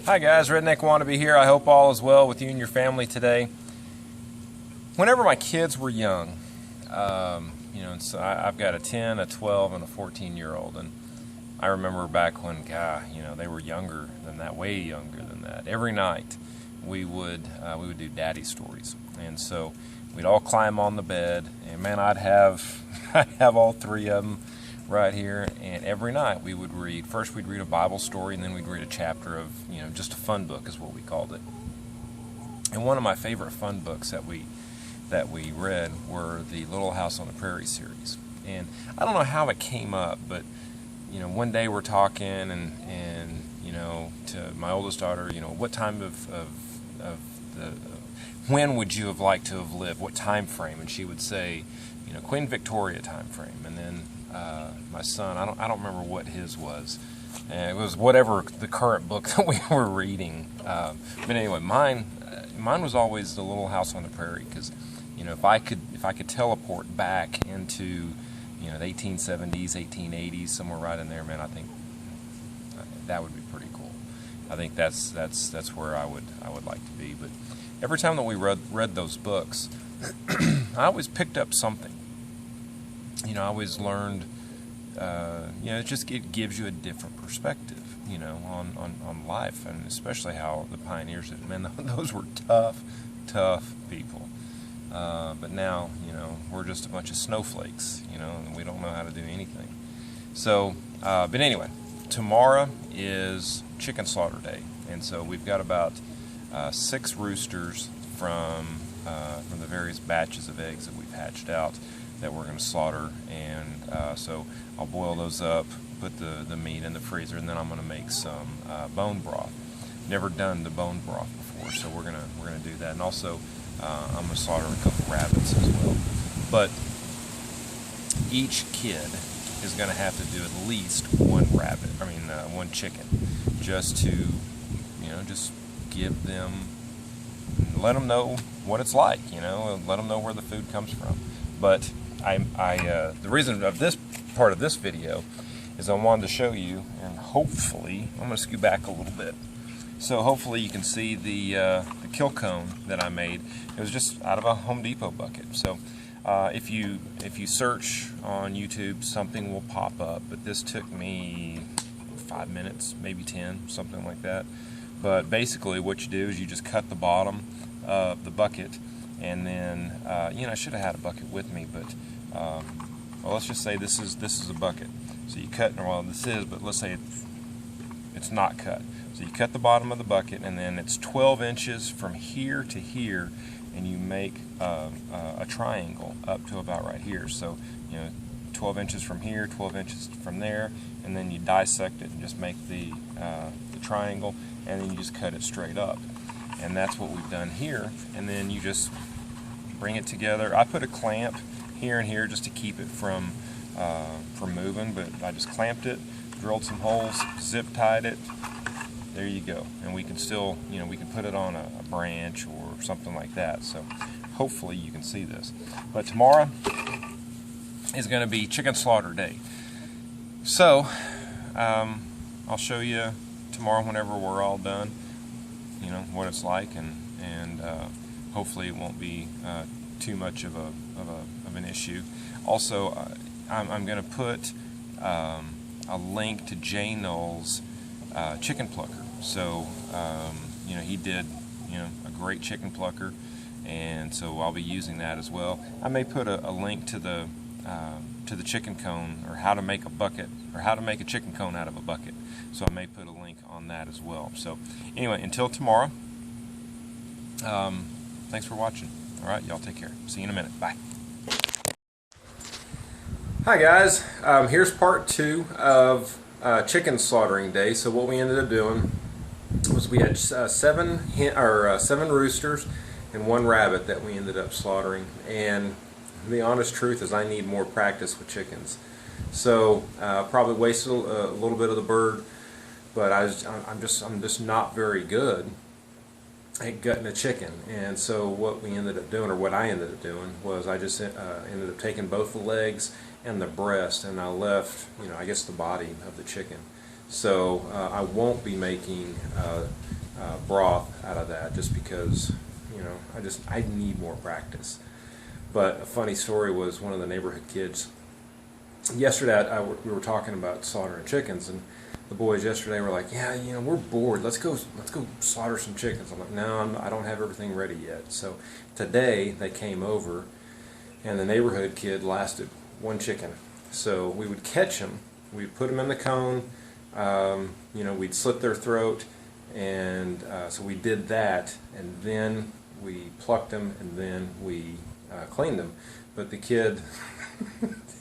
Hi guys, Redneck Wannabe here. I hope all is well with you and your family today. Whenever my kids were young, so I've got a 10, a 12, and a 14-year-old, and I remember back when, they were younger than that, way younger than that. Every night we would do daddy stories, and so we'd all climb on the bed, and man, I'd have all three of them right here, and every night we would read. First we'd read a Bible story, and then we'd read a chapter of, just a fun book is what we called it. And one of my favorite fun books that we read were the Little House on the Prairie series. And I don't know how it came up, but one day we're talking, and to my oldest daughter, what time when would you have liked to have lived? What time frame? And she would say, Queen Victoria time frame. And then my son, I don't remember what his was. It was whatever the current book that we were reading. But anyway, mine was always the Little House on the Prairie, because if I could teleport back into the 1870s, 1880s, somewhere right in there, man, I think that would be pretty cool. I think that's where I would like to be. But every time that we read those books, I always picked up something. I always learned. It gives you a different perspective, on life, and especially how the pioneers did. Man, those were tough people. But now, we're just a bunch of snowflakes, and we don't know how to do anything. So, but anyway, tomorrow is chicken slaughter day, and so we've got about 6 roosters from the various batches of eggs that we've hatched out that we're going to slaughter, and so I'll boil those up, put the meat in the freezer, and then I'm going to make some bone broth. Never done the bone broth before, so we're gonna do that, and also I'm going to slaughter a couple rabbits as well. But each kid is going to have to do at least one chicken, just to just give them, let them know what it's like, let them know where the food comes from. But the reason of this part of this video is I wanted to show you, and hopefully, I'm going to scoot back a little bit, so hopefully you can see the kill cone that I made. It was just out of a Home Depot bucket. So if you search on YouTube, something will pop up, but this took me 5 minutes, maybe 10, something like that. But basically what you do is you just cut the bottom of the bucket, and then I should have had a bucket with me, but well, let's just say this is a bucket. So you cut, well, this is, but let's say it's not cut. So you cut the bottom of the bucket, and then it's 12 inches from here to here, and you make a triangle up to about right here. So 12 inches from here, 12 inches from there, and then you dissect it and just make the triangle, and then you just cut it straight up. And that's what we've done here. And then you just bring it together. I put a clamp here and here just to keep it from moving, but I just clamped it, drilled some holes, zip tied it. There you go. And we can still, we can put it on a branch or something like that. So hopefully you can see this. But tomorrow is going to be chicken slaughter day. So I'll show you tomorrow whenever we're all done, what it's like, and hopefully it won't be too much of an issue. Also, I'm going to put a link to Jay Knoll's chicken plucker. So he did a great chicken plucker, and so I'll be using that as well. I may put a link to the chicken cone, or how to make a bucket, or how to make a chicken cone out of a bucket. So I may put a link on that as well. So anyway, until tomorrow, thanks for watching. All right, y'all take care. See you in a minute. Bye. Hi guys, here's part 2 of chicken slaughtering day. So what we ended up doing was we had 7 roosters and 1 rabbit that we ended up slaughtering. And the honest truth is, I need more practice with chickens. So probably wasted a little bit of the bird, but I'm just not very good at gutting a chicken. And so what we ended up doing, or what I ended up doing, was I just ended up taking both the legs and the breast, and I left, I guess, the body of the chicken. So I won't be making broth out of that, just because, you know, I need more practice. But a funny story was one of the neighborhood kids. Yesterday, we were talking about slaughtering chickens, and the boys yesterday were like, "Yeah, you know, we're bored. Let's go slaughter some chickens." I'm like, "No, I don't have everything ready yet." So today they came over, and the neighborhood kid lasted one chicken. So we would catch them, we'd put them in the cone, you know, we'd slit their throat, and so we did that, and then we plucked them, and then we cleaned them. But the kid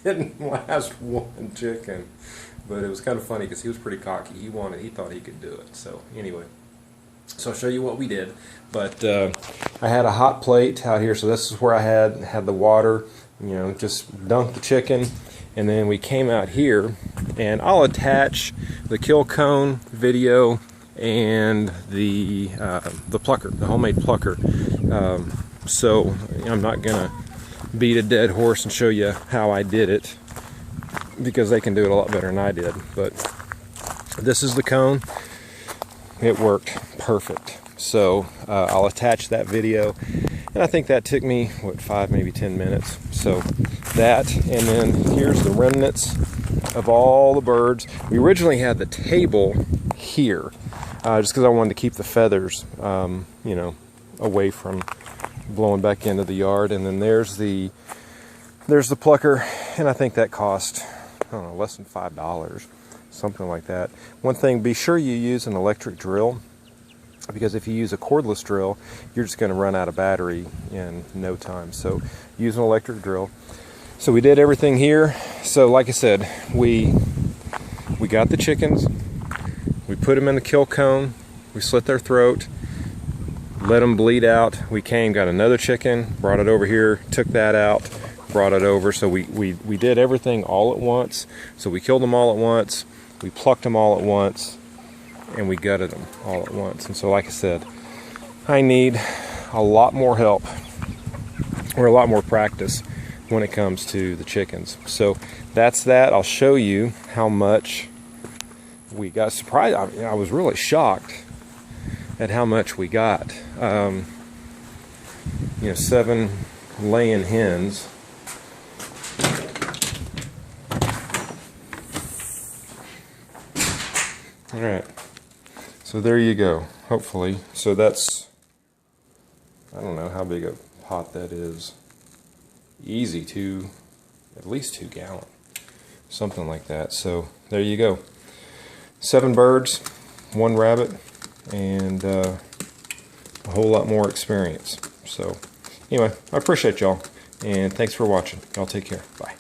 didn't last one chicken. But it was kind of funny because he was pretty cocky. He thought he could do it. So anyway, so I'll show you what we did. But I had a hot plate out here, so this is where I had the water. You know, just dunked the chicken, and then we came out here, and I'll attach the kill cone video and the plucker, the homemade plucker. So I'm not gonna beat a dead horse and show you how I did it, because they can do it a lot better than I did. But this is the cone. It worked perfect. So I'll attach that video, and I think that took me, what, 5, maybe 10 minutes. So that, and then here's the remnants of all the birds. We originally had the table here, just because I wanted to keep the feathers, you know, away from blowing back into the yard. And then there's the plucker, and I think that cost, I don't know, less than $5, something like that. One thing, be sure you use an electric drill, because if you use a cordless drill, you're just going to run out of battery in no time. So use an electric drill. So we did everything here. So like I said, we got the chickens, we put them in the kill cone, we slit their throat, let them bleed out. We came, got another chicken, brought it over here, took that out, brought it over. So we did everything all at once. So we killed them all at once, we plucked them all at once, and we gutted them all at once. And so like I said, I need a lot more help, or a lot more practice when it comes to the chickens. So that's that. I'll show you how much we got. Surprised, I was really shocked at how much we got. You know, 7 laying hens. All right, so there you go, hopefully. So that's, I don't know how big a pot that is. Easy to, at least 2 gallon, something like that. So there you go. 7 birds, 1 rabbit, and a whole lot more experience. So anyway, I appreciate y'all, and thanks for watching. Y'all take care. Bye.